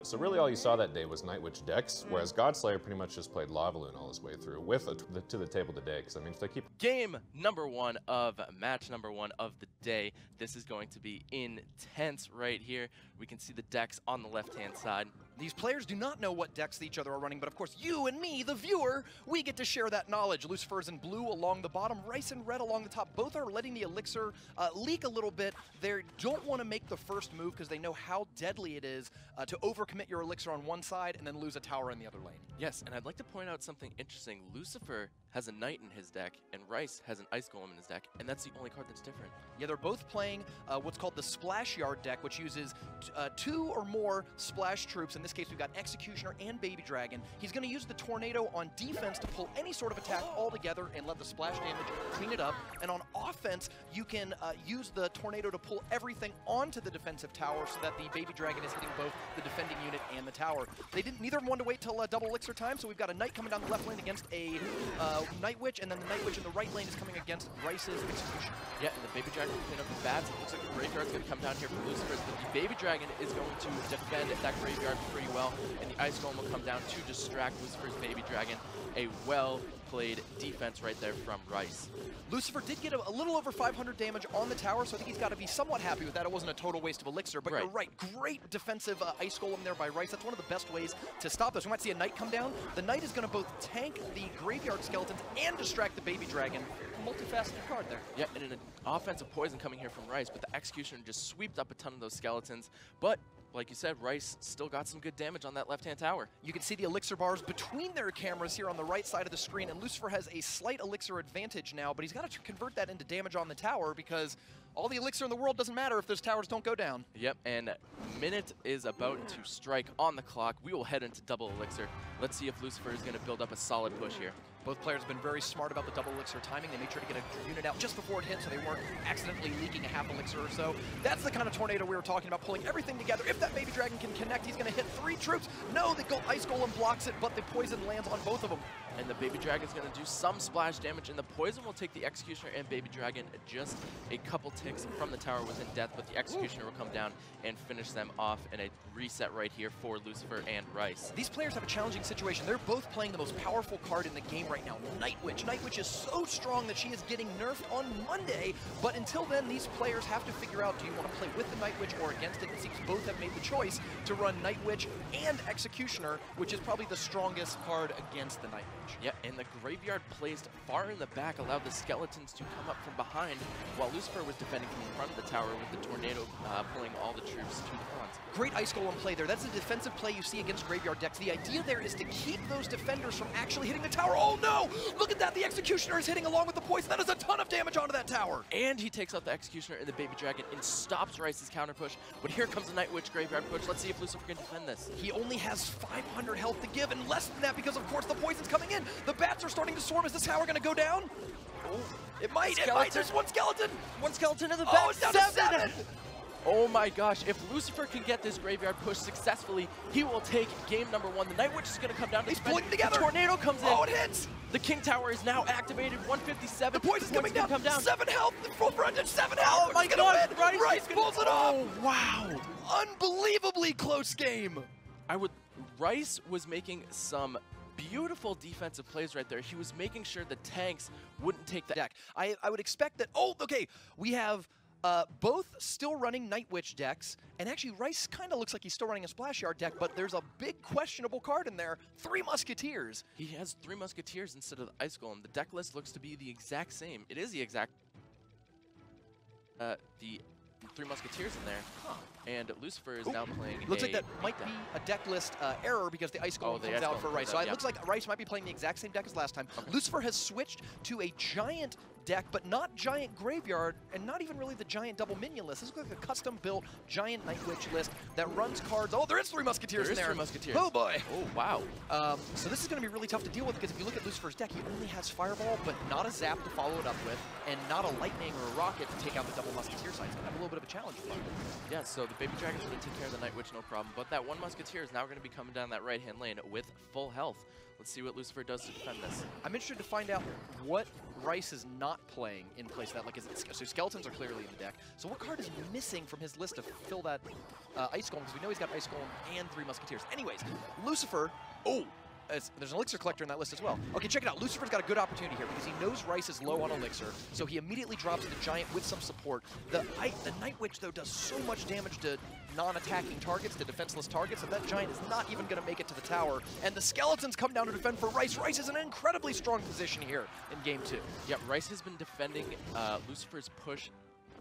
So really all you saw that day was Night Witch decks, whereas Godslayer pretty much just played Lavaloon all his way through, with to the table today, because I mean, if they keep... Game number one of match number one of the day. This is going to be intense right here. We can see the decks on the left-hand side. These players do not know what decks each other are running, but of course you and me, the viewer, we get to share that knowledge. Lucifer's in blue along the bottom, Rice and red along the top. Both are letting the elixir leak a little bit. They don't want to make the first move because they know how deadly it is to overcommit your elixir on one side and then lose a tower in the other lane. Yes, and I'd like to point out something interesting. Lucifer has a knight in his deck, and Rice has an ice golem in his deck, and that's the only card that's different. Yeah, they're both playing what's called the Splash Yard deck, which uses 2 or more splash troops. In this case, we've got Executioner and Baby Dragon. He's going to use the Tornado on defense to pull any sort of attack all together and let the splash damage clean it up. And on offense, you can use the Tornado to pull everything onto the defensive tower so that the Baby Dragon is hitting both the defending unit and the tower. Neither of them wanted to wait till double elixir time, so we've got a Knight coming down the left lane against a Night Witch, and then the Night Witch in the right lane is coming against Rice's Executioner. Yeah, and the Baby Dragon will clean up the bats. It looks like the graveyard's going to come down here for Lucifer, but the Baby Dragon is going to defend that graveyard pretty well, and the Ice Golem will come down to distract Lucifer's Baby Dragon. A well-played defense right there from Rice. Lucifer did get a little over 500 damage on the tower, so I think he's got to be somewhat happy with that. It wasn't a total waste of elixir, but you're right. Great defensive Ice Golem there by Rice. That's one of the best ways to stop this. We might see a Knight come down. The Knight is going to both tank the graveyard skeletons and distract the Baby Dragon. Multifaceted card there. Yeah, and an offensive poison coming here from Rice, but the Executioner just swept up a ton of those skeletons. But like you said, Rice still got some good damage on that left-hand tower. You can see the elixir bars between their cameras here on the right side of the screen, and Lucifer has a slight elixir advantage now, but he's got to convert that into damage on the tower because all the elixir in the world doesn't matter if those towers don't go down. Yep, and minute is about to strike on the clock. We will head into double elixir. Let's see if Lucifer is going to build up a solid push here. Both players have been very smart about the double elixir timing. They made sure to get a unit out just before it hit so they weren't accidentally leaking a half elixir or so. That's the kind of tornado we were talking about, pulling everything together. If that Baby Dragon can connect, he's going to hit 3 troops. No, the Ice Golem blocks it, but the poison lands on both of them. And the Baby Dragon is going to do some splash damage, and the poison will take the Executioner and Baby Dragon just a couple ticks from the tower within death, but the Executioner will come down and finish them off in a reset right here for Lucifer and Rice. These players have a challenging situation. They're both playing the most powerful card in the game right now, Night Witch. Night Witch is so strong that she is getting nerfed on Monday, but until then, these players have to figure out, do you want to play with the Night Witch or against it? It seems both have made the choice to run Night Witch and Executioner, which is probably the strongest card against the Night Witch. Yeah, and the graveyard placed far in the back allowed the skeletons to come up from behind, while Lucifer was defending from the front of the tower with the Tornado pulling all the troops to the front. Great Ice Golem play there. That's a defensive play you see against graveyard decks. The idea there is to keep those defenders from actually hitting the tower. Oh no! Look at that! The Executioner is hitting along with the poison. That is a ton of damage onto that tower. And he takes out the Executioner and the Baby Dragon and stops Rice's counter push. But here comes the Night Witch graveyard push. Let's see if Lucifer can defend this. He only has 500 health to give, and less than that because, of course, the poison's coming in. The bats are starting to swarm. Is this tower going to go down? Oh, it might. It might. There's one skeleton. One skeleton in the back. Oh, it's down to 7. Oh my gosh, if Lucifer can get this graveyard push successfully, he will take game number 1. The Night Witch is going to come down to He's pulling together. The Tornado comes in. Oh, it hits. The King Tower is now activated, 157. The poison's coming down. 7 health. Full frontage, 7 health. Oh my God, Rice pulls it off. Oh, wow. Unbelievably close game. Rice was making some beautiful defensive plays right there. He was making sure the tanks wouldn't take the deck. I would expect that. Oh, okay. We have both still running Night Witch decks, and actually Rice kind of looks like he's still running a Splash Yard deck, but there's a big questionable card in there, 3 Musketeers. He has 3 Musketeers instead of the Ice Golem. The deck list looks to be the exact same. It is the exact, the 3 Musketeers in there. Huh. And Lucifer is now playing Looks like that might be a deck list error because the Ice Golem comes out for Rice. So it looks like Rice might be playing the exact same deck as last time. Okay. Lucifer has switched to a giant deck, but not giant graveyard, and not even really the giant double minion list. This looks like a custom-built giant Night Witch list that runs cards. Oh, there is 3 Musketeers in there. 3 Musketeers. Oh boy. Oh wow. So this is going to be really tough to deal with because if you look at Lucifer's deck, he only has Fireball, but not a Zap to follow it up with, and not a Lightning or a Rocket to take out the double Musketeer side. It's going to have a little bit of a challenge for him. Yeah, so the Baby Dragon's going to take care of the Night Witch, no problem. But that 1 Musketeer is now going to be coming down that right-hand lane with full health. Let's see what Lucifer does to defend this. I'm interested to find out what Rice is not playing in place of that. Like, so skeletons are clearly in the deck. So what card is missing from his list to fill that Ice Golem? Because we know he's got Ice Golem and 3 Musketeers. Anyways, Lucifer, there's an Elixir Collector in that list as well. Okay, check it out. Lucifer's got a good opportunity here because he knows Rice is low on Elixir, so he immediately drops the Giant with some support. The Night Witch, though, does so much damage to non-attacking targets, to defenseless targets, that Giant is not even going to make it to the tower. And the Skeletons come down to defend for Rice. Rice is in an incredibly strong position here in Game 2. Yeah, Rice has been defending Lucifer's push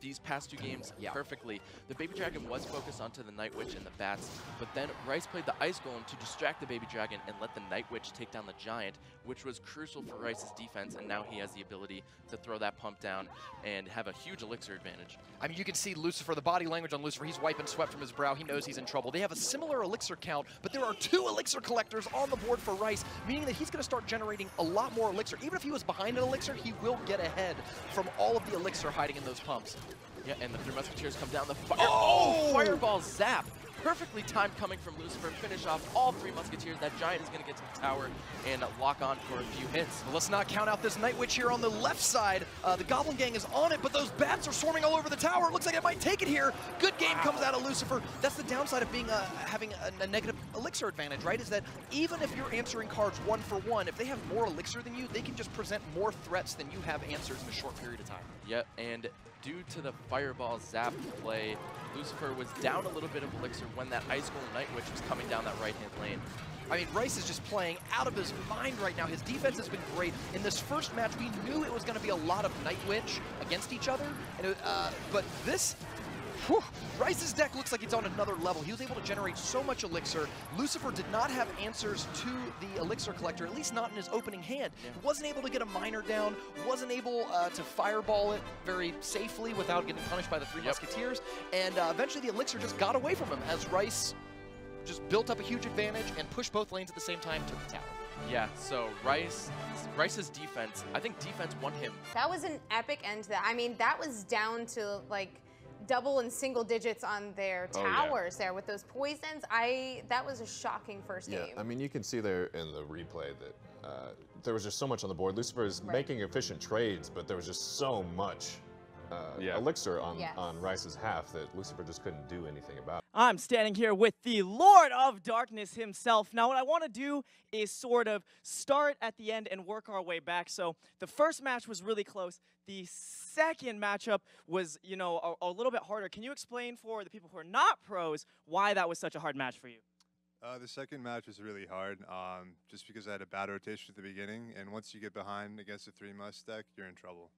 these past 2 games perfectly. The Baby Dragon was focused onto the Night Witch and the Bats, but then Rice played the Ice Golem to distract the Baby Dragon and let the Night Witch take down the Giant, which was crucial for Rice's defense, and now he has the ability to throw that pump down and have a huge Elixir advantage. I mean, you can see Lucifer, the body language on Lucifer, he's wiping sweat from his brow. He knows he's in trouble. They have a similar Elixir count, but there are 2 Elixir Collectors on the board for Rice, meaning that he's going to start generating a lot more Elixir. Even if he was behind an Elixir, he will get ahead from all of the Elixir hiding in those pumps. Yeah, and the 3 Musketeers come down the fire. Oh! Fireball zap! Perfectly timed coming from Lucifer. Finish off all 3 Musketeers. That Giant is going to get to the tower and lock on for a few hits. Well, let's not count out this Night Witch here on the left side. The Goblin Gang is on it, but those bats are swarming all over the tower. It looks like it might take it here. Good game comes out of Lucifer. That's the downside of being having a negative Elixir advantage, right? Is that even if you're answering cards 1 for 1, if they have more Elixir than you, they can just present more threats than you have answers in a short period of time. Yeah, and due to the Fireball Zap play, Lucifer was down a little bit of Elixir when that Ice Golem Night Witch was coming down that right-hand lane. I mean, Rice is just playing out of his mind right now. His defense has been great. In this first match, we knew it was going to be a lot of Night Witch against each other, and but this... Whew, Rice's deck looks like it's on another level. He was able to generate so much Elixir. Lucifer did not have answers to the Elixir Collector, at least not in his opening hand. Wasn't able to get a miner down, wasn't able to fireball it very safely without getting punished by the 3 Musketeers, and eventually the Elixir just got away from him as Rice just built up a huge advantage and pushed both lanes at the same time to the tower. Yeah, so Rice's defense, I think defense won him. That was an epic end to that. I mean, that was down to like double and single digits on their towers there with those poisons. That was a shocking first game. I mean, you can see there in the replay that there was just so much on the board. Lucifer is making efficient trades, but there was just so much Elixir on Rice's half that Lucifer just couldn't do anything about. I'm standing here with the Lord of Darkness himself. Now, what I want to do is sort of start at the end and work our way back. So the first match was really close. The second matchup was, you know, a little bit harder. Can you explain for the people who are not pros why that was such a hard match for you? The second match was really hard, just because I had a bad rotation at the beginning, and once you get behind against a 3-must deck, you're in trouble.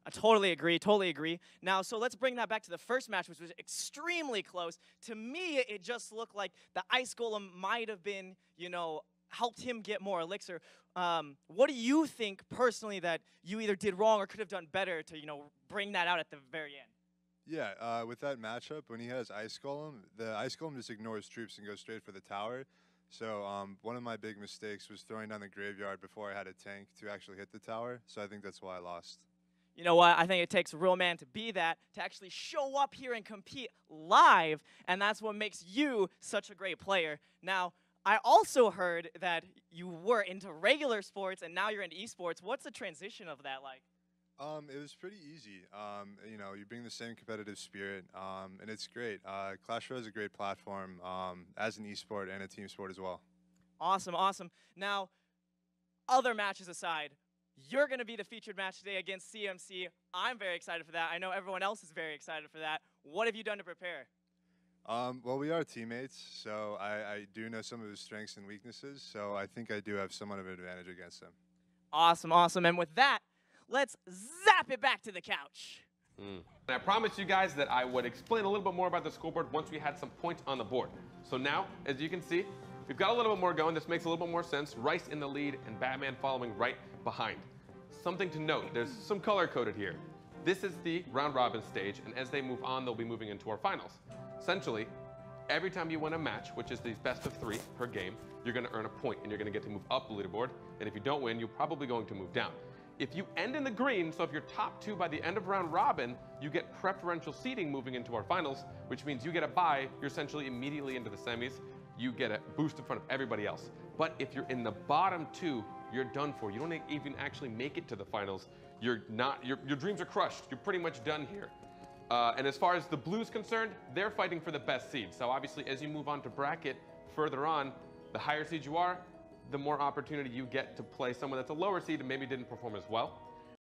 I totally agree, totally agree. Now, so let's bring that back to the first match, which was extremely close. To me, it just looked like the Ice Golem might have been, you know, helped him get more Elixir. What do you think, personally, that you either did wrong or could have done better to, you know, bring that out at the very end? Yeah, with that matchup, when he has Ice Golem, the Ice Golem just ignores troops and goes straight for the tower. So one of my big mistakes was throwing down the graveyard before I had a tank to actually hit the tower. So I think that's why I lost. You know what? I think it takes a real man to be that, to actually show up here and compete live, and that's what makes you such a great player. Now, I also heard that you were into regular sports, and now you're into esports. What's the transition of that like? It was pretty easy. You know, you bring the same competitive spirit, and it's great. Clash Royale is a great platform as an esport and a team sport as well. Awesome, awesome. Now, other matches aside, you're going to be the featured match today against CMC. I'm very excited for that. I know everyone else is very excited for that. What have you done to prepare? Well, we are teammates, so I do know some of his strengths and weaknesses, so I think I do have somewhat of an advantage against him. Awesome, awesome. And with that, let's zap it back to the couch. And I promised you guys that I would explain a little bit more about the scoreboard once we had some points on the board. So now, as you can see, we've got a little bit more going. This makes a little bit more sense. Rice in the lead and Batman following right behind. Something to note, there's some color coded here. This is the round robin stage, and as they move on, they'll be moving into our finals. Essentially, every time you win a match, which is the best of 3 per game, you're going to earn a point, and you're going to get to move up the leaderboard. And if you don't win, you're probably going to move down. If you end in the green, so if you're top 2 by the end of round robin, you get preferential seeding moving into our finals, which means you get a bye. You're essentially immediately into the semis. you get a boost in front of everybody else. But if you're in the bottom 2, you're done for. You don't even actually make it to the finals. Your dreams are crushed. You're pretty much done here. And as far as the Blues concerned, they're fighting for the best seed. So obviously, as you move on to bracket further on, the higher seed you are, the more opportunity you get to play someone that's a lower seed and maybe didn't perform as well.